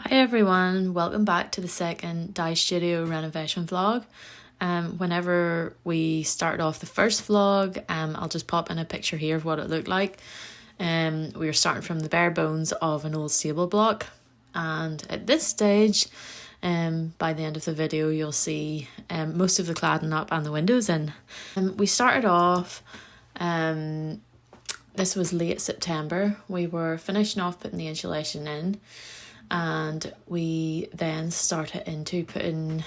Hi everyone, welcome back to the second Dyer Studio renovation vlog. Whenever we started off the first vlog, I'll just pop in a picture here of what it looked like. We were starting from the bare bones of an old stable block, and at this stage, by the end of the video, you'll see most of the cladding up and the windows in. We started off, this was late September. We were finishing off putting the insulation in, and we then started into putting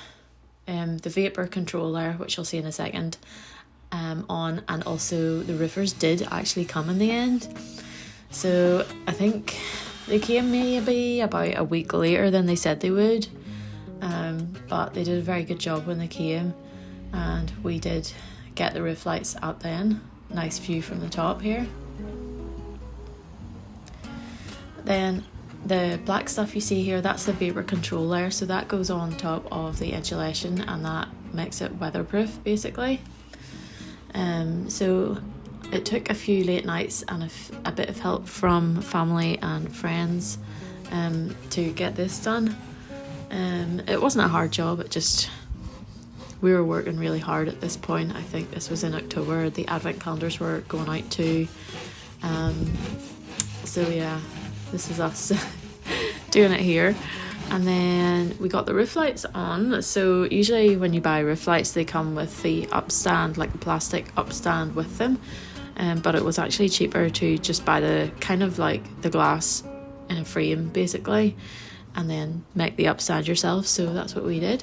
the vapor controller, which you'll see in a second, on, and also the roofers did actually come in the end. So I think they came maybe about a week later than they said they would, but they did a very good job when they came, and we did get the roof lights up then. Nice view from the top here. Then the black stuff you see here, that's the vapor controller, so that goes on top of the insulation and that makes it weatherproof basically. So it took a few late nights and a bit of help from family and friends to get this done. It wasn't a hard job, it just, we were working really hard at this point. I think this was in October, the advent calendars were going out too. So yeah, this is us doing it here. And then we got the roof lights on. So usually when you buy roof lights, they come with the upstand, like the plastic upstand with them. But it was actually cheaper to just buy the kind of like the glass in a frame basically, and then make the upstand yourself. So that's what we did.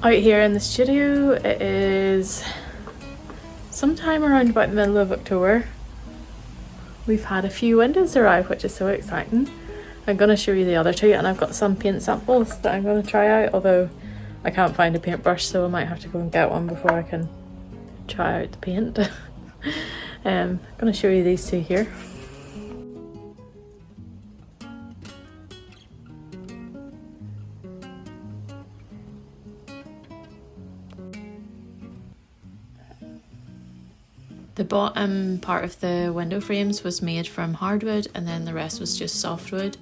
Out here in the studio, it is sometime around about the middle of October. We've had a few windows arrive, which is so exciting. I'm going to show you the other two, and I've got some paint samples that I'm going to try out, although I can't find a paintbrush, so I might have to go and get one before I can try out the paint. I'm going to show you these two here. The bottom part of the window frames was made from hardwood, and then the rest was just softwood,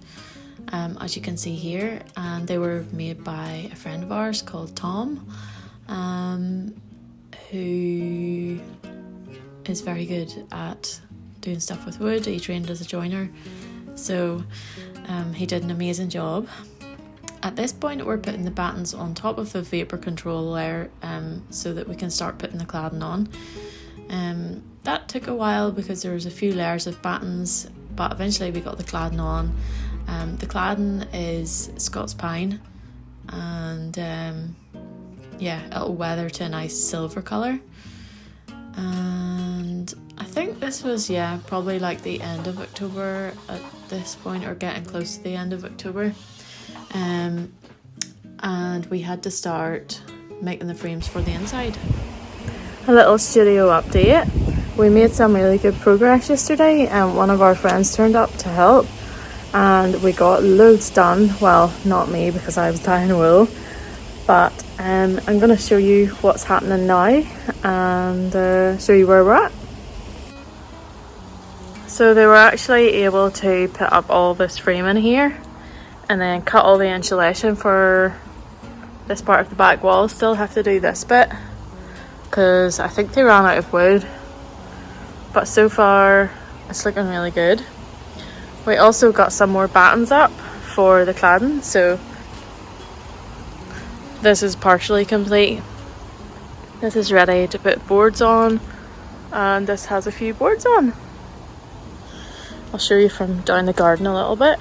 as you can see here, and they were made by a friend of ours called Tom, who is very good at doing stuff with wood. He trained as a joiner, so he did an amazing job. At this point we're putting the battens on top of the vapor control layer, so that we can start putting the cladding on. That took a while because there was a few layers of battens, but eventually we got the cladding on. The cladding is Scots pine, and yeah, it'll weather to a nice silver colour. And I think this was, yeah, probably like the end of October at this point, or getting close to the end of October. And we had to start making the frames for the inside. A little studio update. We made some really good progress yesterday, and one of our friends turned up to help, and we got loads done. Well, not me because I was dyeing wool, but I'm going to show you what's happening now and show you where we're at. So they were actually able to put up all this framing here and then cut all the insulation for this part of the back wall. Still have to do this bit because I think they ran out of wood, but so far it's looking really good. We also got some more battens up for the cladding, so this is partially complete. This is ready to put boards on, and this has a few boards on. I'll show you from down the garden a little bit.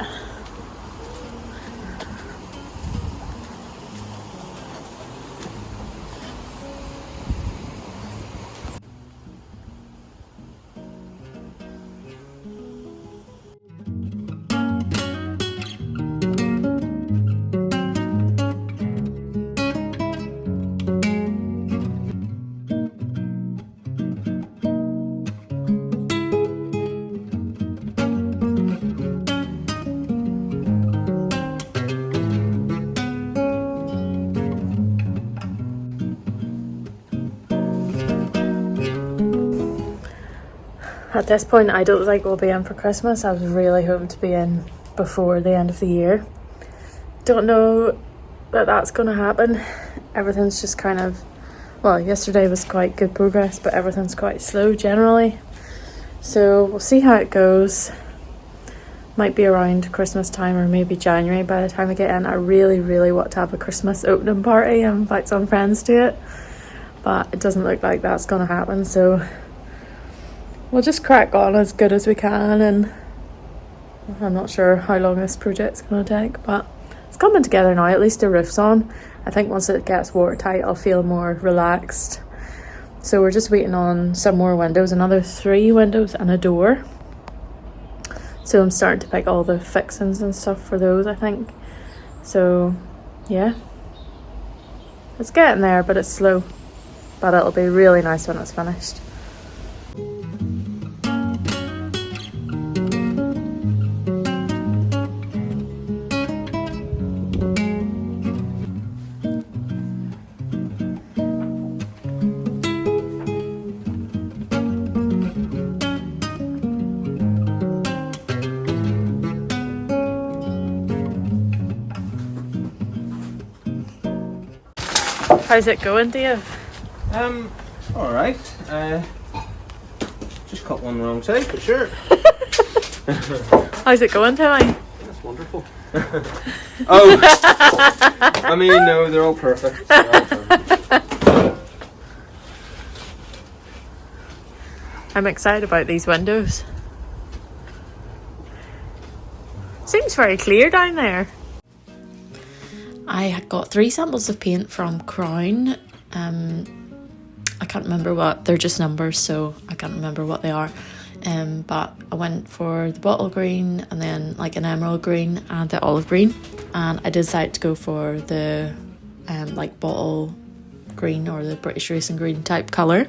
At this point, I don't think we'll be in for Christmas. I was really hoping to be in before the end of the year. Don't know that that's going to happen. Everything's just kind of, well, yesterday was quite good progress, but everything's quite slow generally. So we'll see how it goes. Might be around Christmas time or maybe January by the time I get in. I really, really want to have a Christmas opening party and invite some friends to it. But it doesn't look like that's going to happen, so we'll just crack on as good as we can, and I'm not sure how long this project's going to take, but it's coming together now. At least the roof's on. I think once it gets watertight I'll feel more relaxed. So we're just waiting on some more windows, another 3 windows and a door. So I'm starting to pick all the fixings and stuff for those, I think. So yeah, it's getting there, but it's slow. But it'll be really nice when it's finished. How's it going, Dave? Alright. Just cut one wrong side, but sure. How's it going, Timmy? That's wonderful. Oh! I mean, no, they're all perfect. I'm excited about these windows. Seems very clear down there. I got 3 samples of paint from Crown. I can't remember what, they're just numbers, so I can't remember what they are. But I went for the bottle green and then like an emerald green and the olive green. And I decided to go for the like bottle green or the British racing green type colour.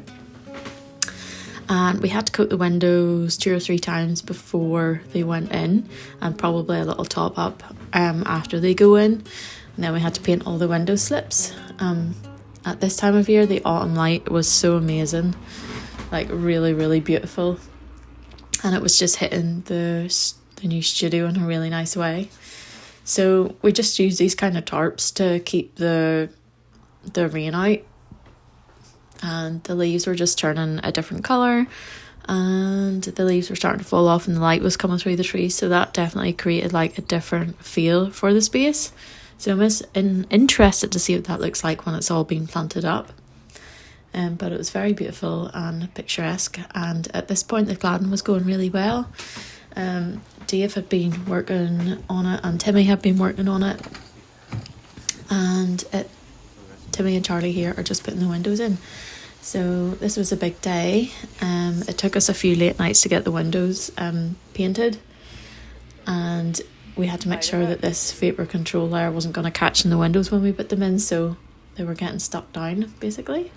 And we had to coat the windows 2 or 3 times before they went in, and probably a little top up after they go in. And then we had to paint all the window slips. At this time of year, the autumn light was so amazing, like really, really beautiful. And it was just hitting the new studio in a really nice way. So we just used these kind of tarps to keep the rain out. And the leaves were just turning a different colour. And the leaves were starting to fall off and the light was coming through the trees. So that definitely created like a different feel for the space. So I'm interested to see what that looks like when it's all been planted up. But it was very beautiful and picturesque. And at this point, the cladding was going really well. Dave had been working on it and Timmy had been working on it. And Timmy and Charlie here are just putting the windows in. So this was a big day. It took us a few late nights to get the windows painted. And we had to make sure that this vapor control layer wasn't going to catch in the windows when we put them in, so they were getting stuck down basically.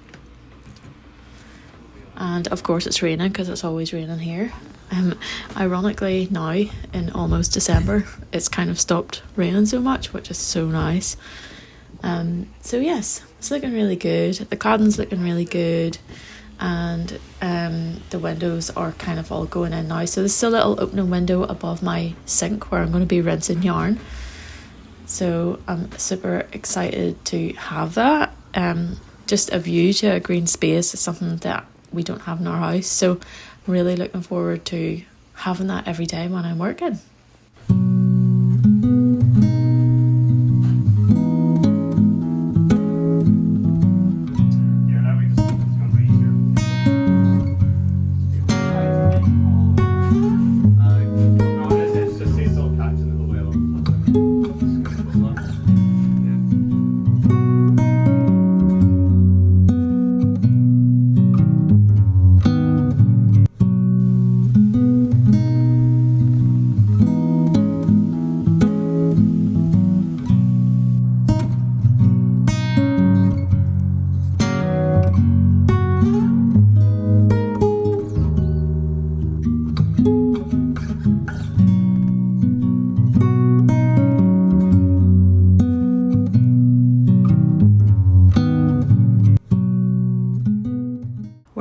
And of course it's raining because it's always raining here. Ironically now in almost December it's kind of stopped raining so much, which is so nice. So yes, it's looking really good. The cladding's looking really good, and the windows are kind of all going in now. So there's a little opening window above my sink where I'm going to be rinsing yarn. So I'm super excited to have that. Just a view to a green space is something that we don't have in our house. So I'm really looking forward to having that every day when I'm working.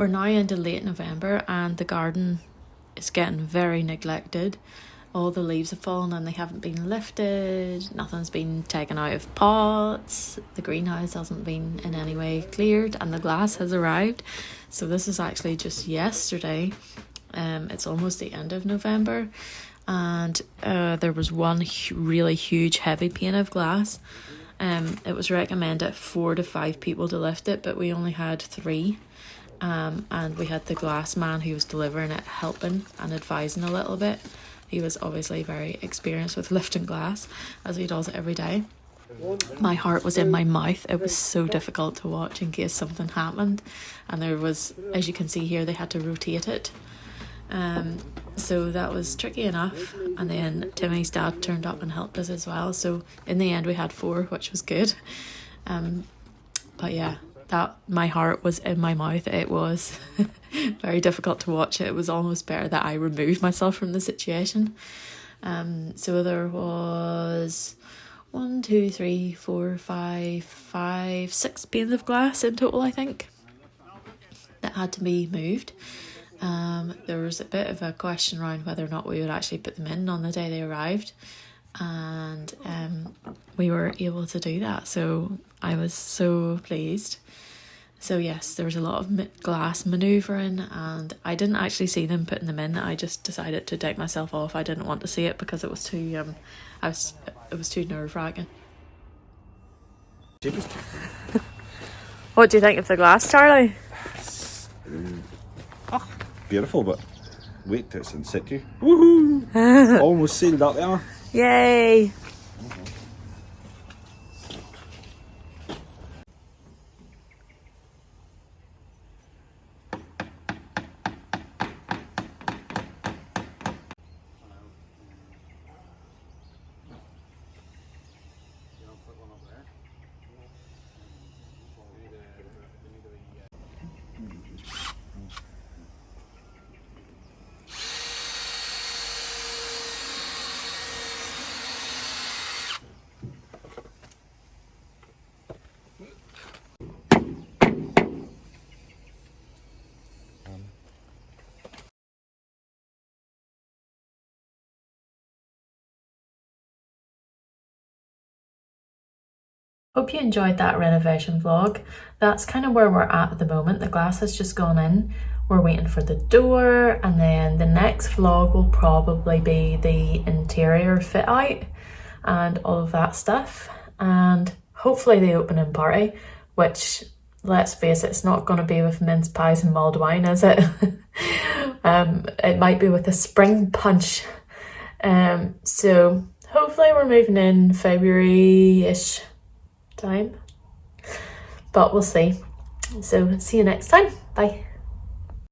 We're now into late November and the garden it's getting very neglected. All the leaves have fallen and they haven't been lifted. Nothing's been taken out of pots. The greenhouse hasn't been in any way cleared, and the glass has arrived. So this is actually just yesterday. It's almost the end of November, and there was one really huge heavy pane of glass. It was recommended 4 to 5 people to lift it, but we only had 3. And we had the glass man who was delivering it helping and advising a little bit. He was obviously very experienced with lifting glass, as he does it every day. My heart was in my mouth. It was so difficult to watch in case something happened. And there was, as you can see here, they had to rotate it. So that was tricky enough. And then Timmy's dad turned up and helped us as well. So in the end we had 4, which was good. But yeah, that my heart was in my mouth. It was very difficult to watch. It was almost better that I removed myself from the situation. So there was 1, 2, 3, 4, 5, 6 panes of glass in total, I think, that had to be moved. There was a bit of a question around whether or not we would actually put them in on the day they arrived, and we were able to do that, so I was so pleased. So yes, there was a lot of glass manoeuvring, and I didn't actually see them putting them in. I just decided to take myself off. I didn't want to see it because it was too it was too nerve-wracking. What do you think of the glass, Charlie? Beautiful, but wait till it's in situ. Woohoo! Almost sealed up there. Yay! Hope you enjoyed that renovation vlog. That's kind of where we're at the moment. The glass has just gone in. We're waiting for the door, and then the next vlog will probably be the interior fit out and all of that stuff, and hopefully the opening party, which, let's face it, it's not going to be with mince pies and mulled wine, is it? It might be with a spring punch. So hopefully we're moving in February-ish time, but we'll see. So see you next time. Bye.